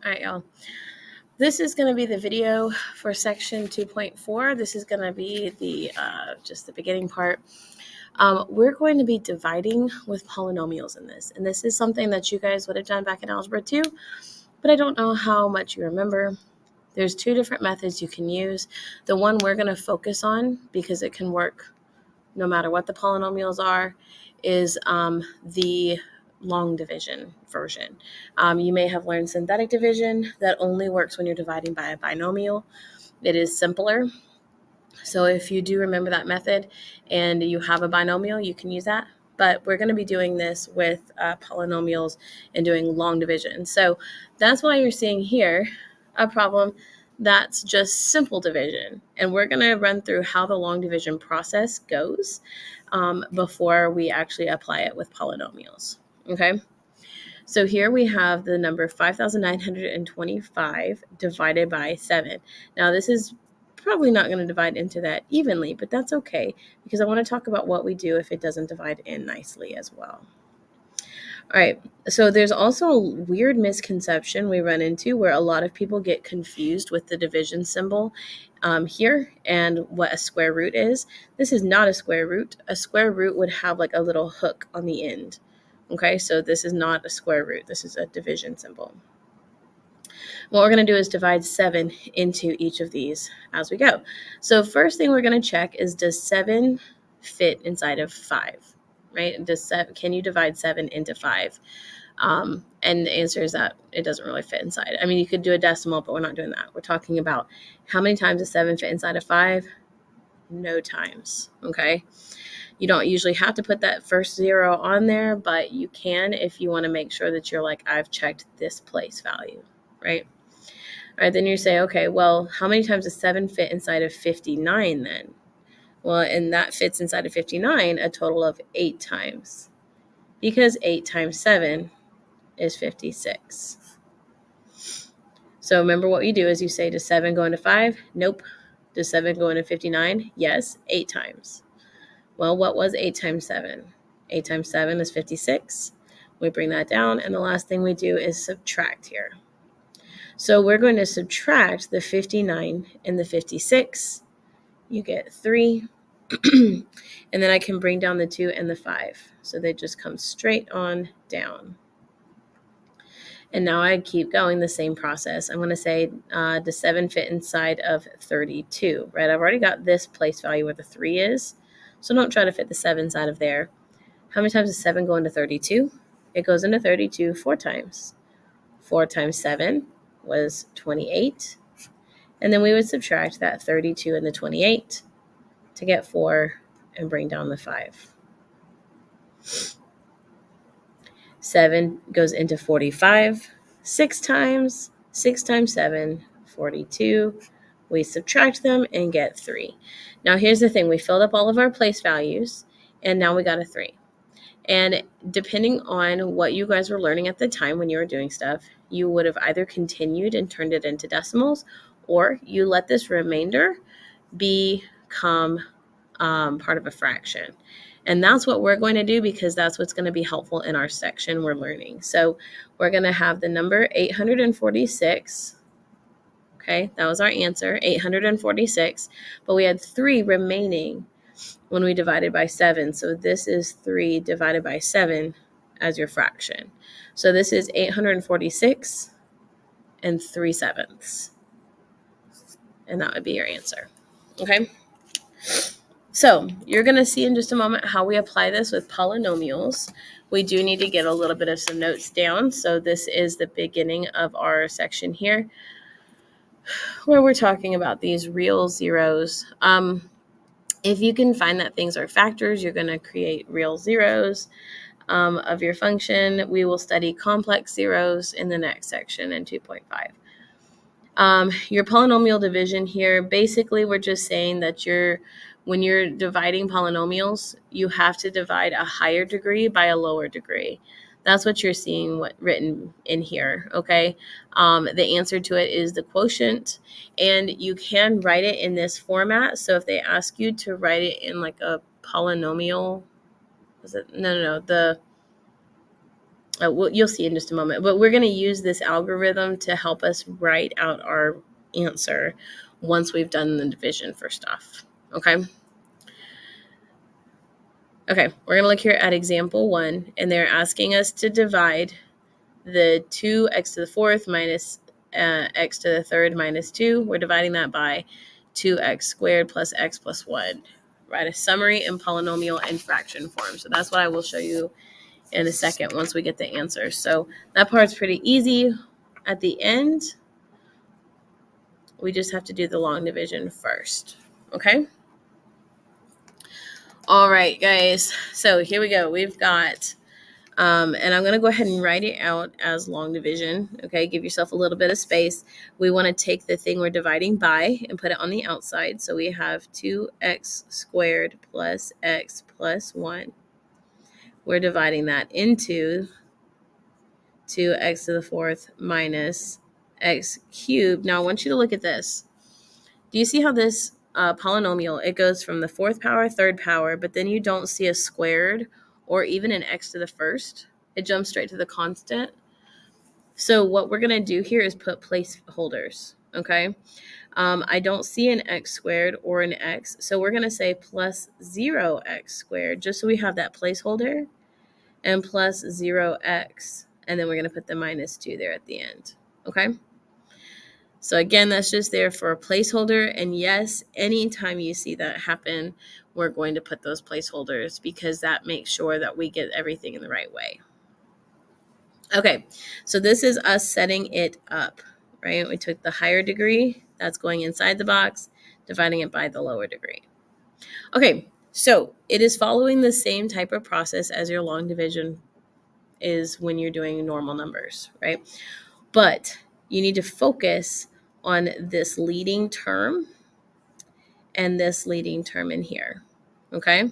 All right, y'all. This is going to be the video for section 2.4. This is going to be the just the beginning part. We're going to be dividing with polynomials in this. And this is something that you guys would have done back in Algebra 2, but I don't know how much you remember. There's two different methods you can use. The one we're going to focus on, because it can work no matter what the polynomials are, is the long division version. You may have learned synthetic division that only works when you're dividing by a binomial. It is simpler. So if you do remember that method and you have a binomial, you can use that. But we're going to be doing this with polynomials and doing long division. So that's why you're seeing here a problem that's just simple division. And we're going to run through how the long division process goes before we actually apply it with polynomials. Okay. So here we have the number 5,925 divided by 7. Now this is probably not going to divide into that evenly, but that's okay because I want to talk about what we do if it doesn't divide in nicely as well. All right, so there's also a weird misconception we run into where a lot of people get confused with the division symbol here and what a square root is. This is not a square root. A square root would have like a little hook on the end. Okay, so this is not a square root. This is a division symbol. What we're going to do is divide 7 into each of these as we go. So first thing we're going to check is, does 7 fit inside of 5? Right? Can you divide 7 into 5? And the answer is that it doesn't really fit inside. I mean, you could do a decimal, but we're not doing that. We're talking about how many times does 7 fit inside of 5? No times. Okay. You don't usually have to put that first 0 on there, but you can if you want to make sure that you're like, I've checked this place value, right? All right, then you say, okay, well, how many times does 7 fit inside of 59 then? Well, and that fits inside of 59 a total of 8 times, because 8 times 7 is 56. So remember what you do is you say, does 7 go into 5? Nope. Does 7 go into 59? Yes, 8 times. Well, what was 8 times 7? 8 times 7 is 56. We bring that down, and the last thing we do is subtract here. So we're going to subtract the 59 and the 56. You get 3. And then I can bring down the 2 and the 5. So they just come straight on down. And now I keep going the same process. I'm going to say, does 7 fit inside of 32, right? I've already got this place value where the 3 is. So don't try to fit the 7 inside of there. How many times does 7 go into 32? It goes into 32 4 times. 4 times 7 was 28. And then we would subtract that 32 and the 28 to get 4 and bring down the 5. 7 goes into 45 6 times. 6 times 7, 42. We subtract them and get 3. Now here's the thing. We filled up all of our place values, and now we got a 3. And depending on what you guys were learning at the time when you were doing stuff, you would have either continued and turned it into decimals, or you let this remainder become part of a fraction. And that's what we're going to do, because that's what's going to be helpful in our section we're learning. So we're going to have the number 846. Okay, that was our answer, 846. But we had 3 remaining when we divided by 7. So this is 3 divided by 7 as your fraction. So this is 846 and 3/7. And that would be your answer. Okay. So you're going to see in just a moment how we apply this with polynomials. We do need to get a little bit of some notes down. So this is the beginning of our section here, where we're talking about these real zeros. If you can find that things are factors, you're going to create real zeros of your function. We will study complex zeros in the next section in 2.5. Your polynomial division here, basically we're just saying that when you're dividing polynomials, you have to divide a higher degree by a lower degree. That's what you're seeing written in here, okay? The answer to it is the quotient, and you can write it in this format. So if they ask you to write it in like a polynomial, Well, you'll see in just a moment, but we're going to use this algorithm to help us write out our answer once we've done the division for stuff. Okay. Okay, we're going to look here at example 1, and they're asking us to divide the 2x to the 4th minus x to the 3rd minus 2. We're dividing that by 2x squared plus x plus 1. Write a summary in polynomial and fraction form. So that's what I will show you in a second once we get the answer. So that part's pretty easy. At the end, we just have to do the long division first. Okay? All right, guys. So here we go. We've got, and I'm going to go ahead and write it out as long division. Okay, give yourself a little bit of space. We want to take the thing we're dividing by and put it on the outside. So we have 2x squared plus x plus 1. We're dividing that into 2x to the 4th minus x cubed. Now I want you to look at this. Do you see how this polynomial, it goes from the 4th power, 3rd power, but then you don't see a squared or even an x to the 1st. It jumps straight to the constant. So what we're going to do here is put placeholders, okay? I don't see an x squared or an x, so we're going to say plus 0x squared, just so we have that placeholder, and plus 0x, and then we're going to put the minus 2 there at the end, okay? So again, that's just there for a placeholder. And yes, anytime you see that happen, we're going to put those placeholders because that makes sure that we get everything in the right way. Okay, so this is us setting it up, right? We took the higher degree, that's going inside the box, dividing it by the lower degree. Okay, so it is following the same type of process as your long division is when you're doing normal numbers, right? But you need to focus on this leading term and this leading term in here, okay?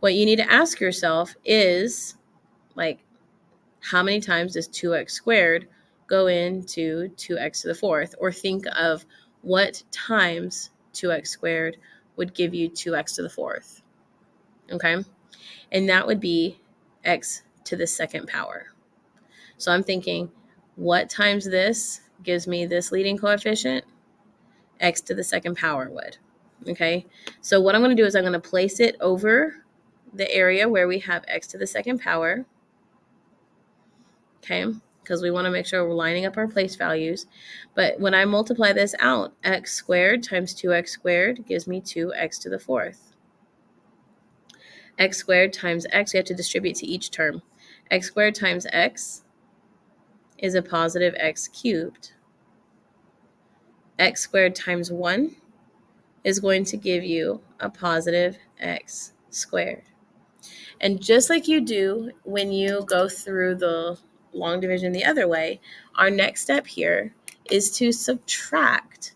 What you need to ask yourself is, like, how many times does 2x squared go into 2x to the 4th? Or think of what times 2x squared would give you 2x to the 4th, okay? And that would be x to the 2nd power. So I'm thinking, what times this gives me this leading coefficient? X to the 2nd power would. Okay, so what I'm going to do is I'm going to place it over the area where we have x to the 2nd power. Okay, because we want to make sure we're lining up our place values. But when I multiply this out, x squared times 2x squared gives me 2x to the 4th. X squared times x, you have to distribute to each term. X squared times x is a positive x cubed. X squared times 1 is going to give you a positive x squared. And just like you do when you go through the long division the other way, our next step here is to subtract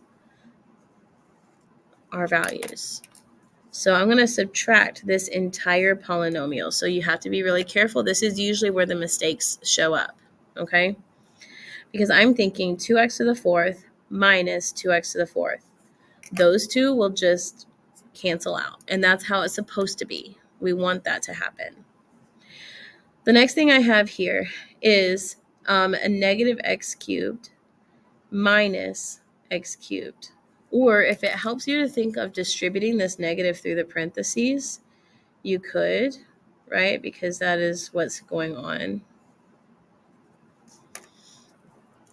our values. So I'm going to subtract this entire polynomial. So you have to be really careful. This is usually where the mistakes show up, okay? Because I'm thinking 2x to the 4th minus 2x to the 4th. Those two will just cancel out. And that's how it's supposed to be. We want that to happen. The next thing I have here is a negative x cubed minus x cubed. Or if it helps you to think of distributing this negative through the parentheses, you could, right? Because that is what's going on.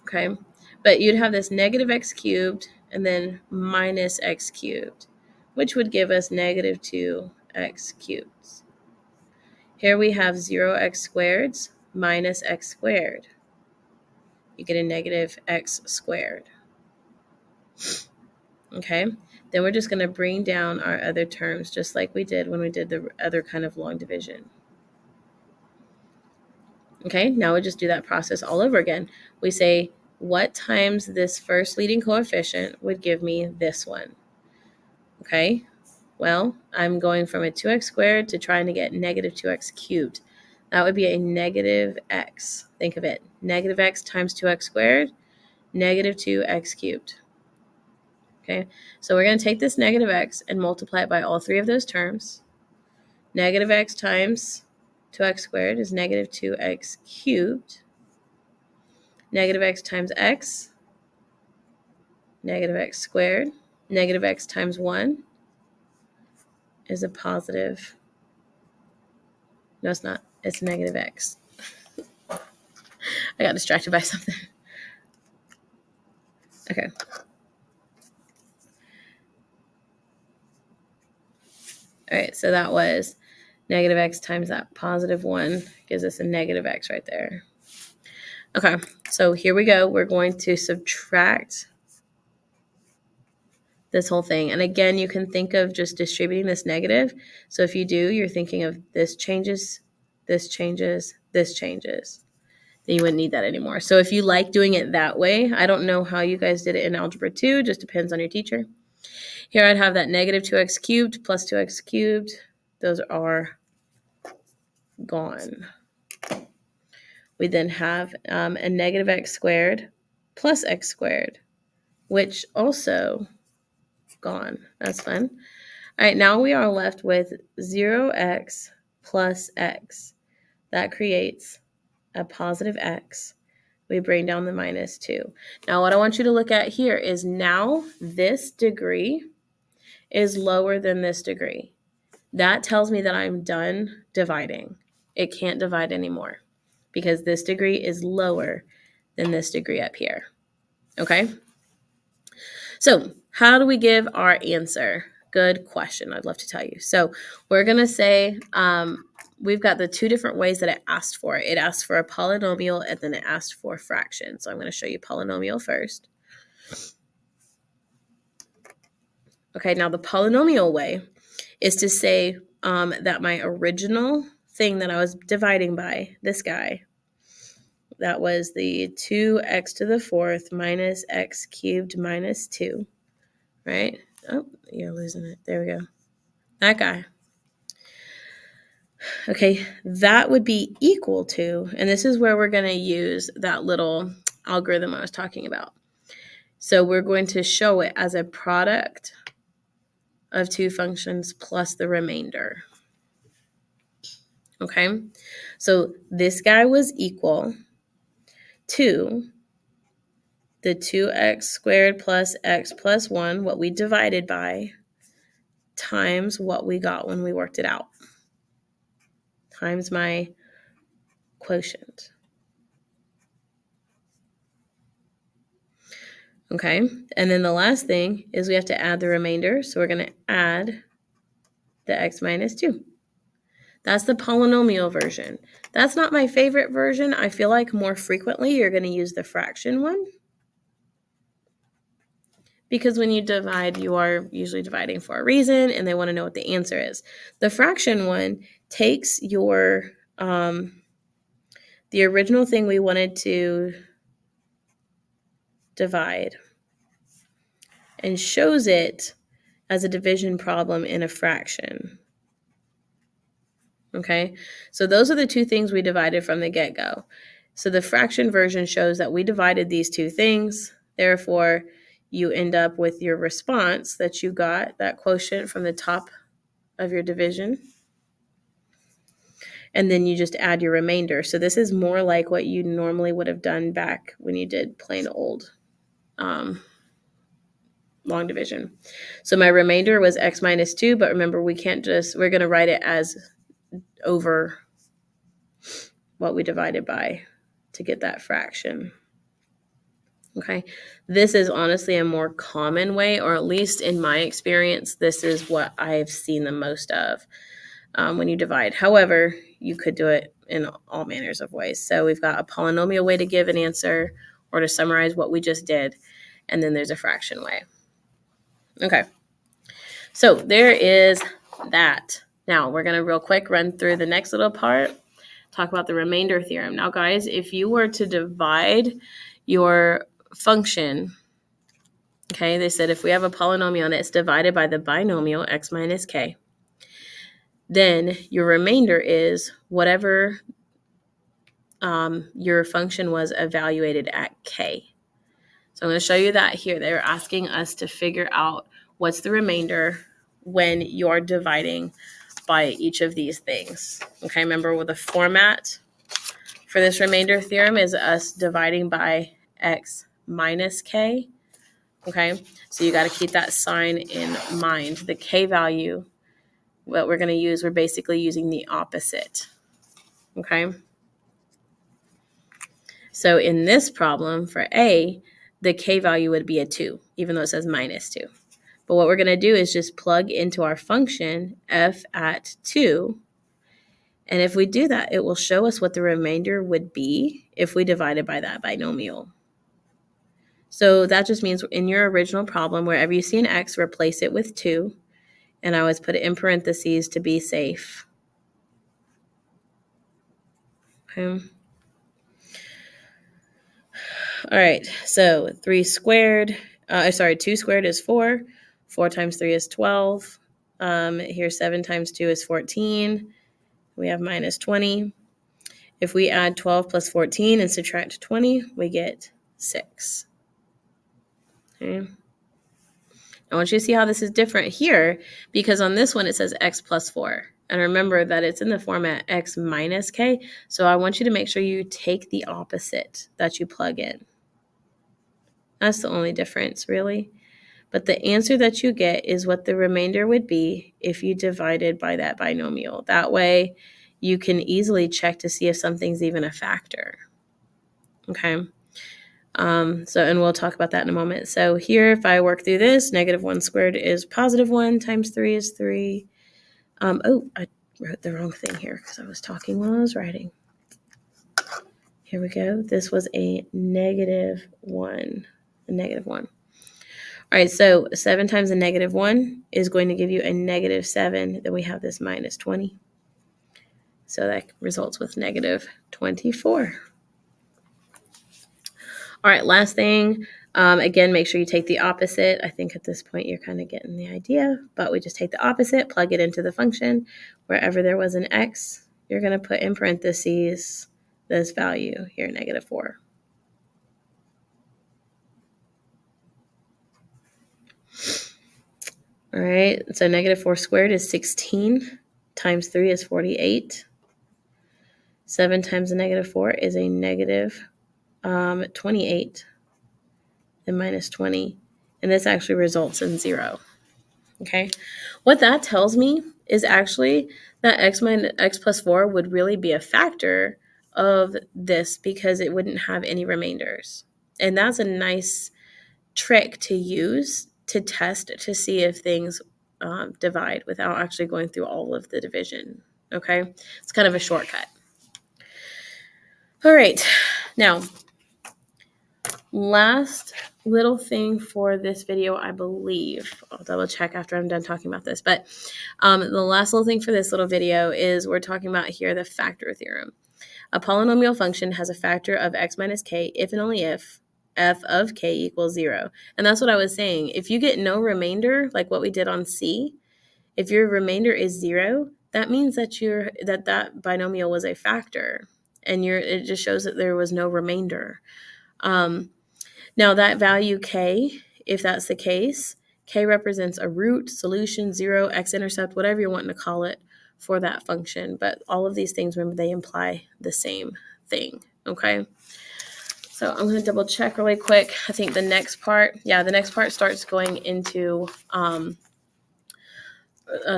Okay. But you'd have this negative x cubed and then minus x cubed, which would give us negative 2x cubed. Here we have 0x squareds minus x squared. You get a negative x squared. Okay, then we're just going to bring down our other terms just like we did when we did the other kind of long division. Okay, now we just do that process all over again. We say, what times this first leading coefficient would give me this one? Okay, well, I'm going from a 2x squared to trying to get negative 2x cubed. That would be a negative x. Think of it. Negative x times 2x squared, negative 2x cubed. Okay, so we're going to take this negative x and multiply it by all three of those terms. Negative x times 2x squared is negative 2x cubed. Negative x times x, negative x squared. Negative x times 1 is a positive. No, it's not. It's negative x. I got distracted by something. Okay. All right, so that was negative x times that positive 1 gives us a negative x right there. Okay, so here we go. We're going to subtract this whole thing. And again, you can think of just distributing this negative. So if you do, you're thinking of this changes, this changes, this changes. Then you wouldn't need that anymore. So if you like doing it that way, I don't know how you guys did it in Algebra 2, just depends on your teacher. Here I'd have that negative 2x cubed plus 2x cubed. Those are gone. We then have a negative x squared plus x squared, which also gone. That's fun. All right, now we are left with 0x plus x. That creates a positive x. We bring down the minus 2. Now what I want you to look at here is now this degree is lower than this degree. That tells me that I'm done dividing. It can't divide anymore because this degree is lower than this degree up here. Okay? So how do we give our answer? Good question. I'd love to tell you. So we're going to say we've got the two different ways that it asked for. It asked for a polynomial and then it asked for a fraction. So I'm going to show you polynomial first. Okay, now the polynomial way is to say that my original thing that I was dividing by, this guy, that was the 2x to the 4th minus x cubed minus 2, right? Oh, you're losing it. There we go. That guy. Okay, that would be equal to, and this is where we're going to use that little algorithm I was talking about. So we're going to show it as a product of two functions plus the remainder. Okay, so this guy was equal to the 2x squared plus x plus 1, what we divided by, times what we got when we worked it out, times my quotient. Okay, and then the last thing is we have to add the remainder. So we're going to add the x minus 2. That's the polynomial version. That's not my favorite version. I feel like more frequently you're going to use the fraction one. Because when you divide, you are usually dividing for a reason, and they want to know what the answer is. The fraction one takes your, the original thing we wanted to divide and shows it as a division problem in a fraction. Okay, so those are the two things we divided from the get-go. So the fraction version shows that we divided these two things. Therefore, you end up with your response that you got, that quotient from the top of your division. And then you just add your remainder. So this is more like what you normally would have done back when you did plain old long division. So my remainder was x minus 2, but remember we're going to write it as over what we divided by to get that fraction. Okay, this is honestly a more common way, or at least in my experience, this is what I've seen the most of when you divide. However, you could do it in all manners of ways. So we've got a polynomial way to give an answer or to summarize what we just did, and then there's a fraction way. Okay, so there is that. Now we're going to real quick run through the next little part, talk about the remainder theorem. Now guys, if you were to divide your function, okay, they said if we have a polynomial and it's divided by the binomial x minus k, then your remainder is whatever your function was evaluated at k. So I'm going to show you that here. They're asking us to figure out what's the remainder when you're dividing by each of these things. Okay, remember with the format for this remainder theorem is us dividing by x minus k. Okay, so you got to keep that sign in mind. The k value, what we're going to use, we're basically using the opposite. Okay, so in this problem for a, the k value would be a 2, even though it says minus 2. But what we're going to do is just plug into our function f at 2. And if we do that, it will show us what the remainder would be if we divided by that binomial. So that just means in your original problem, wherever you see an x, replace it with 2. And I always put it in parentheses to be safe. Okay. All right, so 2 squared is 4. 4 times 3 is 12. Here, 7 times 2 is 14. We have minus 20. If we add 12 plus 14 and subtract 20, we get 6. Okay. I want you to see how this is different here, because on this one it says x plus 4. And remember that it's in the format x minus k, so I want you to make sure you take the opposite that you plug in. That's the only difference, really. But the answer that you get is what the remainder would be if you divided by that binomial. That way, you can easily check to see if something's even a factor. Okay. And we'll talk about that in a moment. So here, if I work through this, negative 1 squared is positive 1 times 3 is 3. I wrote the wrong thing here because I was talking while I was writing. Here we go. This was a negative 1. A negative 1. All right, so 7 times a negative 1 is going to give you a negative 7. Then we have this minus 20. So that results with negative 24. All right, last thing. Again, make sure you take the opposite. I think at this point you're kind of getting the idea, but we just take the opposite, plug it into the function. Wherever there was an x, you're going to put in parentheses this value here, negative 4. All right, so negative 4 squared is 16 times 3 is 48. 7 times a negative 4 is a negative 28 and minus 20. And this actually results in 0. Okay, what that tells me is actually that x plus 4 would really be a factor of this because it wouldn't have any remainders. And that's a nice trick to use to test to see if things divide without actually going through all of the division. Okay, it's kind of a shortcut. All right, now last little thing for this video, I believe, I'll double check after I'm done talking about this, but the last little thing for this little video is we're talking about here the factor theorem. A polynomial function has a factor of x minus k if and only if f of k equals 0. And that's what I was saying. If you get no remainder, like what we did on C, if your remainder is 0, that means that that binomial was a factor, and it just shows that there was no remainder. Now that value k, if that's the case, k represents a root, solution, 0, x-intercept, whatever you're wanting to call it for that function. But all of these things, remember, they imply the same thing, okay? So I'm going to double check really quick. I think the next part starts going into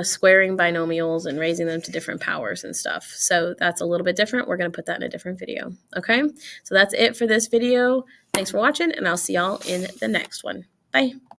squaring binomials and raising them to different powers and stuff. So that's a little bit different. We're going to put that in a different video, okay? So that's it for this video. Thanks for watching, and I'll see y'all in the next one. Bye.